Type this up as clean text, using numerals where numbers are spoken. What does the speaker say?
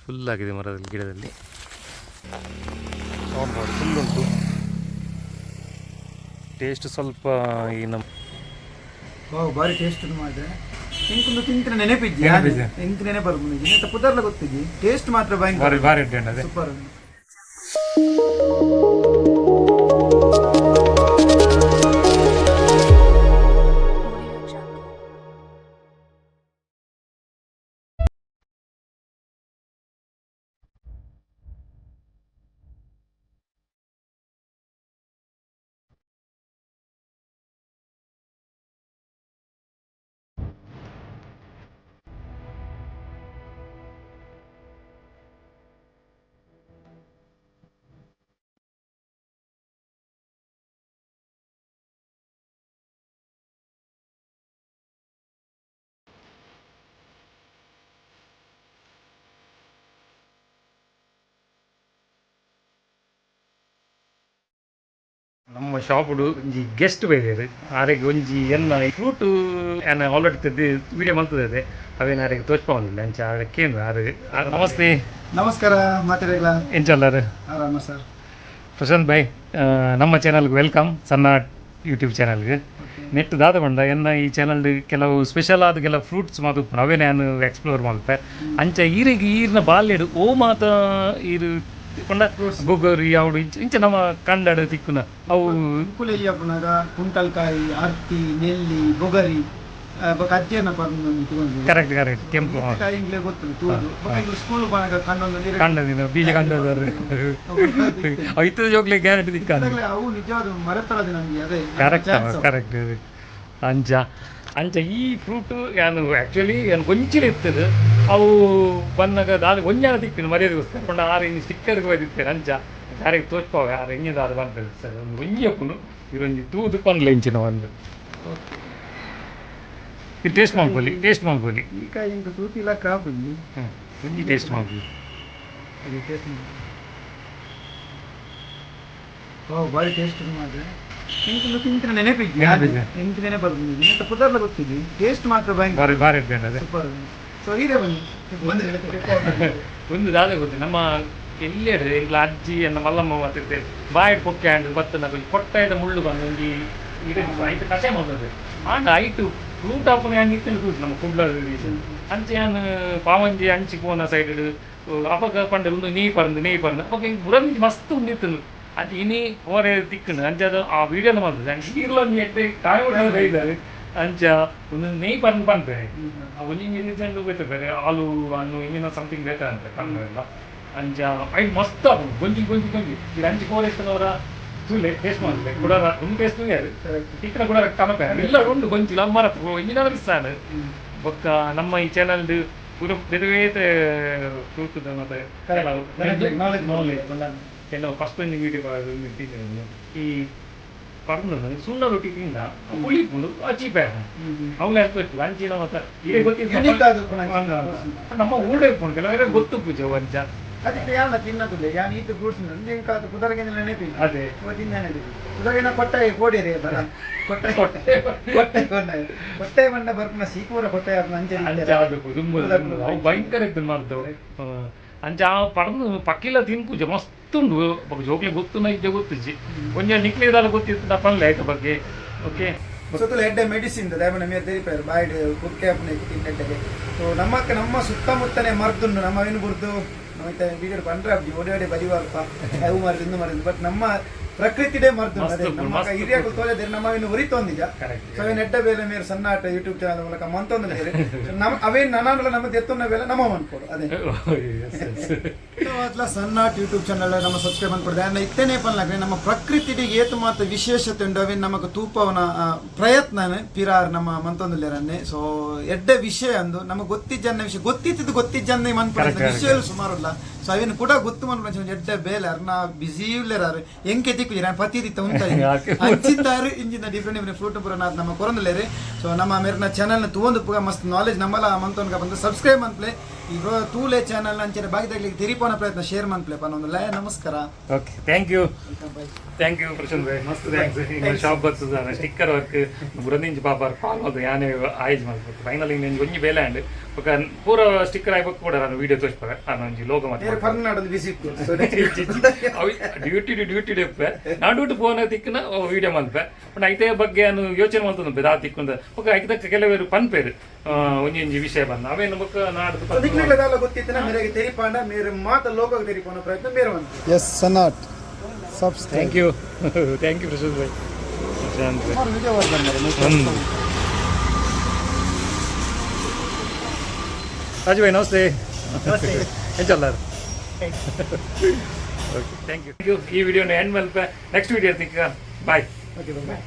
Full ಆಗಿದೆ ಮರದಲ್ಲಿ ಗಿಡದಲ್ಲಿ ನೋಡ್ಬೋದು ಫುಲ್ ಉಂಟು. ಟೇಸ್ಟ್ ಸ್ವಲ್ಪ ಈ ನಮ್ಮ ಭಾರಿ ಟೇಸ್ಟ್ ಮಾಡಿದೆ ಇಂಕೊಂದು ತಿಂತಿನ ನೆನಪಿದ್ದೆ ಇಂಕ ನೆನಪರ್ಬೋದು ಇಂತ ಪುದರ್ಲ ಗೊತ್ತಿದ್ದಿ ಟೇಸ್ಟ್ ಮಾತ್ರ ಭಯಂಕರ ಭಾರಿ ಸೂಪರ್. ನಮ್ಮ ಶಾಪುಡು ಒಂಜಿ ಗೆಸ್ಟ್ ಬೇರೆ ಆರೆಗೆ ಒಂಜಿ ಎನ್ನ ಫ್ರೂಟ್ ಏನ ಆಲ್ರೆಡಿ ತೆದ್ದು ವಿಡಿಯೋ ಮಲ್ತದೆ ಅವೇನು ಆರೆಗೆ ತೋಚ್ಕೊಂಡಿಲ್ಲ ಅಂಚ ಆರಕ್ಕೇನು ನಮಸ್ತೆ ನಮಸ್ಕಾರ ಮಾತಾಡಿಲ್ಲ ಎಂಚಲ್ಲಾರು ಆರಾಮ ಸರ್. ಪ್ರಶಾಂತ್ ಭಾಯ್ ನಮ್ಮ ಚಾನಲ್ಗೆ ವೆಲ್ಕಮ್ ಸಣ್ಣ ಯೂಟ್ಯೂಬ್ ಚಾನಲ್ಗೆ ನೆಟ್ ದಾದ ಬಂಡ ಎನ್ನ ಈ ಚಾನಲ್ ಕೆಲವು ಸ್ಪೆಷಲ್ ಆದ ಕೆಲವು ಫ್ರೂಟ್ಸ್ ಮಾತು ಅವೇ ನಾನು ಎಕ್ಸ್ಪ್ಲೋರ್ ಮಾಡ್ತೆ ಅಂಚ ಈರಿಗೆ ಈರಿನ ಬಾಲ್ಯಡು ಓ ಮಾತ ಈರು ಕೊಂಡ ಗೊಗ್ಗರಿ ಯಾವುದು ಇಂಚ ನಮ್ಮ ಕಂಡಡ ತಿಕ್ಕುನ ಅವು ಕುಲೆಲಿ ಅಪ್ಪನಾಗ ಕುಂಟಲ್ಕಾಯಿ ಅರ್ತಿ ನೆಲ್ಲಿ ಗೊಗರಿ ಅಧ್ಯಯನ ಕರೆಕ್ಟ್ ಕರೆಕ್ಟ್ ಕೆಂಪು ಸ್ಕೂಲ್ ಕಂಡದಿನ ಬೀಜ ಕಂಡದವರು ಐದು ಜೋಗ್ಲಿ ಗ್ಯಾರಂಟಿ ತಿಕ್ಕ ಅವು ನಿಜವಾದ ಮರೆತಳದು ನಮಗೆ ಅದೇ ಕರೆಕ್ಟ್ ಕರೆಕ್ಟ್ ಅಂಚ ಅಂಚ ಈ ಫ್ರೂಟು ಏನು ಆ್ಯಕ್ಚುಲಿ ಏನು ಗೊಂಚಿನ ಇರ್ತದೆ ಅವು ಬಂದಾಗ ದಾದ ಗೊಂಜಾನ ತಿಕ್ತೀನಿ ಮರ್ಯಾದೆಗೋಸ್ಕರ ಕೊಂಡ ಆರು ಇನ್ನು ಸ್ಟಿಕ್ಕರ್ಗೆ ಹೋಗಿರ್ತೇನೆ ಅಂಚ ಯಾರಿಗೆ ತೋಚ್ಕೋವೆ ಆರು ಹೆಂಗಿದಾರು ಬಂತದೆ ಸರ್ ಒಂದು ಗೊಂಜಿಯಪ್ಪನು ಇದೊಂದು ತೂದು ಪನ್ಲೆ ಇಂಚಿನ ಒಂದು ಇದು ಟೇಸ್ಟ್ ಮಾಡ್ಕೊಳ್ಳಿ ಈಗ ಇಂಕ ಫ್ರೂಟ್ ಇಲ್ಲ ಕಾಪು ಗೊಂಜಿ ಟೇಸ್ಟ್ ಮಾಡ್ಕೊಳ್ಳಿ ಭಾರಿ ಟೇಸ್ಟ್ ಮಾಡಿದೆ ಇಂಕೊಂಡು ತಿಂತಿನ ನೆನಪಿದ್ದೆ ಇಂಕ ನೆನಪರ್ಬೋದು ಇಂತ ಪುದರ್ಲ ಗೊತ್ತಿದ್ದಿ ಟೇಸ್ಟ್ ಮಾತ್ರ ಭಯಂಕರ ಭಾರಿ ಸೂಪರ್. ಸೊ ಹೀಗೆ ಬನ್ನಿ ಒಂದು ದಾದ ಗೊತ್ತು ನಮ್ಮ ಎಲ್ಲೇ ಇಲ್ಲ ಅಜ್ಜಿ ಅನ್ನ ಮಲ್ಲಮ್ಮ ಮಾತಿರ್ತೇವೆ ಬಾಯಿ ಪೊಕ್ಕೆ ಹ್ಯಾಂಡ್ ಬತ್ತನ ಕೊಟ್ಟಾಯ್ದ ಮುಳ್ಳು ಬಂದು ಒಂದು ಐದು ಕಷಾಯ ಮಾಡ್ತದೆ ಆಂಡ ಐಟು ಫ್ರೂಟ್ ಹಾಪನ ಹ್ಯಾಂಡ್ ಇತ್ತು ಫ್ರೂಟ್ ನಮ್ಮ ಕುಡ್ಲ ಅಂಚೆ ನಾನು ಪಾವಂಜಿ ಅಂಚಿ ಪೋನ ಸೈಡ್ ಅಪಗ ಪಂಡ ಒಂದು ನೀ ಪರಂದು ಅವಾಗ ಬುರಂಜಿ ಮಸ್ತ್ ಉಂಡಿತ್ತು ಅದು ಇನಿ ಹೋರೆ ತಿಕ್ಕನು ಅಂಚ ಅದು ಆ ವಿಡಿಯೋನ ಮಾಡ್ತದೆ ಅಂಚೆ ಈಗಲೂ ಒಂದು ಎಟ್ಟೆ ಕಾಯಿ ಇದ್ದಾರೆ ಅಂಚ ಒಂದು ನೆಯ್ ಪಂಡ್ರೆ ಒಂದು ಇಂಜಿನ್ ಬೇರೆ ಹಾಲು ಹಣ್ಣು ಇಂಜಿನ ಸಮಥಿಂಗ್ ಬೇರೆ ಅಂತ ಕಣ್ಣೆಲ್ಲ ಅಂಚ ಐದು ಮಸ್ತ್ ಆಗೋದು ಗೊಂಜಿ ಇದು ಅಂಚಿ ಕೋರೆಸ್ತನವರ ಸುಳ್ಳೆ ಟೇಸ್ಟ್ ಮಾಡಿದೆ ಕೂಡ ಒಂದು ಟೇಸ್ಟ್ ಯಾರು ತಿಕ್ಕನ ಕೂಡ ಕಮಕ ಎಲ್ಲ ಉಂಡು ಗೊಂಚಿಲ್ಲ ಮರ ಇಂಜಿನ ಮಿಸ್ಸಾണ് ಬೊಕ್ಕ ನಮ್ಮ ಈ ಚಾನಲ್ದು ಪೂರ ಬೇರೆ ಫ್ರೂಟ್ ಮತ್ತೆ ಕೆಲವು ಫಸ್ಟ್ ವೀಡಿಯೋ ಈ പറഞ്ഞു ಸುಣ್ಣ ರೊಟ್ಟಿ ತಿಂದ ಉಳಿಕೊಂಡು ಚೀಪೆ ಅವಳು ಹೇಳ್ಬೇಕು ಅಂಚಿನ ಮತ್ತೆ ಈಗ ನಮ್ಮ ಊಟ ಇಟ್ಕೊಂಡು ಕೆಲವರೆ ಗೊತ್ತು ಪೂಜೆ ವಂಚ ಅದಕ್ಕೆ ಯಾರ ತಿನ್ನೋದಿಲ್ಲ ಯಾನ್ ಈತ ಫ್ರೂಟ್ಸ್ ಕುದರಗೆ ನೆನಪಿ ಅದೇ ಕುದರಗಿನ ಕೊಟ್ಟಾಯಿ ಕೋಡಿರಿ ಬರ ಕೊಟ್ಟೆ ಬಂಡ ಬರ್ಪನ ಸೀಕೂರ ಕೊಟ್ಟೆ ಅವು ಭಯಂಕರ ಇದ್ದು ಮಾಡ್ದವು ಅಂಚ ಪಡದು ಪಕ್ಕಿಲ್ಲ ತಿನ್ಪೂಜೆ ಮಸ್ತುಂಡು ಜೋಕ್ಲಿ ಗೊತ್ತು ನೈಜ ಗೊತ್ತಿಜ್ಜಿ ಒಂಜ ನಿಕ್ಲಿದಾಲ ಗೊತ್ತಿತ್ತು ಪನ್ಲೆ ಆಯ್ತು ಬಗ್ಗೆ ಓಕೆ ಸುತ್ತಲೂ ಎಡ್ಡೆ ಮೆಡಿಸಿನ್ ದಯವಿಟ್ಟು ನಮಗೆ ತೆರಿಪಾರು ಬಾಯ್ಡ್ ಕುಕ್ಕೆ ಅಪ್ಪನ ತಿಂಡೆಗೆ ಸೊ ನಮ್ಮ ಸುತ್ತಮುತ್ತನೇ ಮರ್ದುಂಡು ನಮ್ಮ ಏನು ಬುರ್ದು ನಮ್ಮ ವೀಡಿಯೋ ಬಂದ್ರೆ ಓಡಿ ಬರಿವಾರಪ್ಪ ಅವು ಮರದು ಇನ್ನು ಮರದು ಬಟ್ ನಮ್ಮ ಪ್ರಕೃತಿಡೆ ಮರ್ದು ನಮ್ಮ ಹಿರಿಯಗಳು ತೋಜದೆ ನಮ್ಮ ಇನ್ನು ಉರಿತೊಂದಿಜ ಸೊ ಅವೇನು ಎಡ್ಡ ಬೇಲೆ ಮೇರೆ ಸಣ್ಣಾಟ ಯೂಟ್ಯೂಬ್ ಚಾನಲ್ ಮೂಲಕ ಮಂತೊಂದು ಬೇರೆ ಅವೇನು ನಾನಾಗಲ ನಮ್ಮ ಎತ್ತೊಂದ ಬೇಲೆ ನಮ್ಮ ಅನ್ಕೊಡು ಅದೇ ಅಟ್ಲ ಸಣ್ಣಾಟ ಯೂಟ್ಯೂಬ್ ಚಾನಲ್ ನಮ್ಮ ಸಬ್ಸ್ಕ್ರೈಬ್ ಅನ್ಕೊಡ್ದೆ ಅನ್ನ ಇತ್ತೇನೆ ಪನ್ಲಾಗ್ರೆ ನಮ್ಮ ಪ್ರಕೃತಿಡೆ ಏತು ಮಾತ್ರ ವಿಶೇಷತೆ ಉಂಡು ಅವೇನು ನಮಗೆ ತೂಪವನ ಪ್ರಯತ್ನ ಪಿರಾರ್ ನಮ್ಮ ಮಂತೊಂದುಲ್ಲೇರನ್ನೇ ಸೊ ಎಡ್ಡ ವಿಷಯ ಅಂದು ನಮಗೆ ಗೊತ್ತಿಜ್ಜನ್ನ ವಿಷಯ ಗೊತ್ತಿಜ್ಜನ್ನೇ ಮನ್ಪಡ ವಿಷಯ ಸುಮಾರು ಇಲ್ಲ ಸೊ ಅವೇನು ಕೂಡ ಗೊತ್ತು ಮನ್ಪಡ ಎಡ್ಡ ಬೇಲೆ ಅರ್ನ ಬಿಸಿ ಉಳ್ಳೇರಾರು ಎಂಕೆ ತಿಕ್ಕು ನಾನು ಪತಿ ದಿತ್ತ ಉಂಟು ಹಂಚಿದ್ದಾರೆ ಇಂಜಿನ ಡಿಫ್ರೆಂಟ್ ಫ್ರೂಟ್ ಪುರ ನಮ್ಮ ಕೊರಂದಲೇರಿ ಸೊ ನಮ್ಮ ಮೇರಿನ ಚಾನಲ್ನ ತಗೊಂಡು ಪುಗ ಮಸ್ತ್ ನಾಲೆಜ್ ನಮ್ಮಲ್ಲ ಮಂತೊನ್ಗ ಬಂದು ಸಬ್ಸ್ಕ್ರೈಬ್ ಅಂತಲೇ ಈಗ ತೂಲೆ ಚಾನಲ್ ಅಂಚನೆ ಬಾಗಿದಾಗ್ಲಿಕ್ಕೆ ತಿರಿಪೋನ ಪ್ರಯತ್ನ ಶೇರ್ ಮಾಡ್ಪ್ಲೆ ಪನ್ನೊಂದು ಲಯ ನಮಸ್ಕಾರ. ಓಕೆ ಥ್ಯಾಂಕ್ ಯು ಪ್ರಶಾಂತ್ ಭಾಯ್ ಮಸ್ತ್ ಥ್ಯಾಂಕ್ಸ್. ಈಗ ಶಾಪ್ ಬರ್ತದ ಸ್ಟಿಕ್ಕರ್ ವರ್ಕ್ ಬುರಂದಿಂಜಿ ಪಾಪ ಕಾಲ್ ಅದು ಯಾನೇ ಆಯ್ಜ್ ಮಾಡ್ಬೇಕು ಫೈನಲ್ ಇಂಗೆ ಒಂಜಿ ಬೇಲೆ ಅಂಡ್ ఒక ಪೂರ ಸ್ಟಿಕ್ಕರ್ ಆಯ್ಬೇಕು ಕೂಡ ನಾನು ವಿಡಿಯೋ ತೋರಿಸ್ತಾರೆ ನಾನು ಒಂಜಿ ಲೋಗೋ ಮತ್ತೆ ಕರ್ನಾಟಕದ ವಿಸಿಟ್ ಡ್ಯೂಟಿ ಡೆಪ್ಪೆ ನಾ ಡ್ಯೂಟಿ ಫೋನ್ ತಿಕ್ಕನ ವಿಡಿಯೋ ಮಲ್ಪೆ ಬಟ್ ಐತೆ ಬಗ್ಗೆ ನಾನು ಯೋಚನೆ ಮಾಡ್ತಂದು ದಾ ತಿಕ್ಕುಂದ ఒక ಐದಕ್ಕೆ ಕೆಲವರು ಪನ್ಪೇರು ಒಂಜಿ ವಿಷಯ ಬಂದ ಅವೇನು ಬೊಕ್ಕ ನಾಡ್ದು ಗೊತ್ತಿತ್ತು ಮೇರೆಗೆ ತೆರಿಪಾಂಡ ಮೇರೆ ಮಾತ ಲೋಕ ತೆರಿಪೋನ ಪ್ರಯತ್ನ ಬೇರೆ ಬಂತು. ಎಸ್ ಸನಾಟ್ ಥ್ಯಾಂಕ್ ಯು ಪ್ರಶಾಂತ್ ಭಾಯ್. ವಿಡಿಯೋ ಬರ್ತಾರೆ ರಾಜು ಭಾಯ್ ನಮಸ್ತೆ. ಏನು ಚಲ್ಲಾರ ಓಕೆ ಥ್ಯಾಂಕ್ ಯು ಈ ವಿಡಿಯೋನ ಎಂಡ್ ಮಲ್ಪ ನೆಕ್ಸ್ಟ್ ವಿಡಿಯೋ ತಿಕ್ಕ ಬಾಯ್. ಓಕೆ ಬಾಯ್.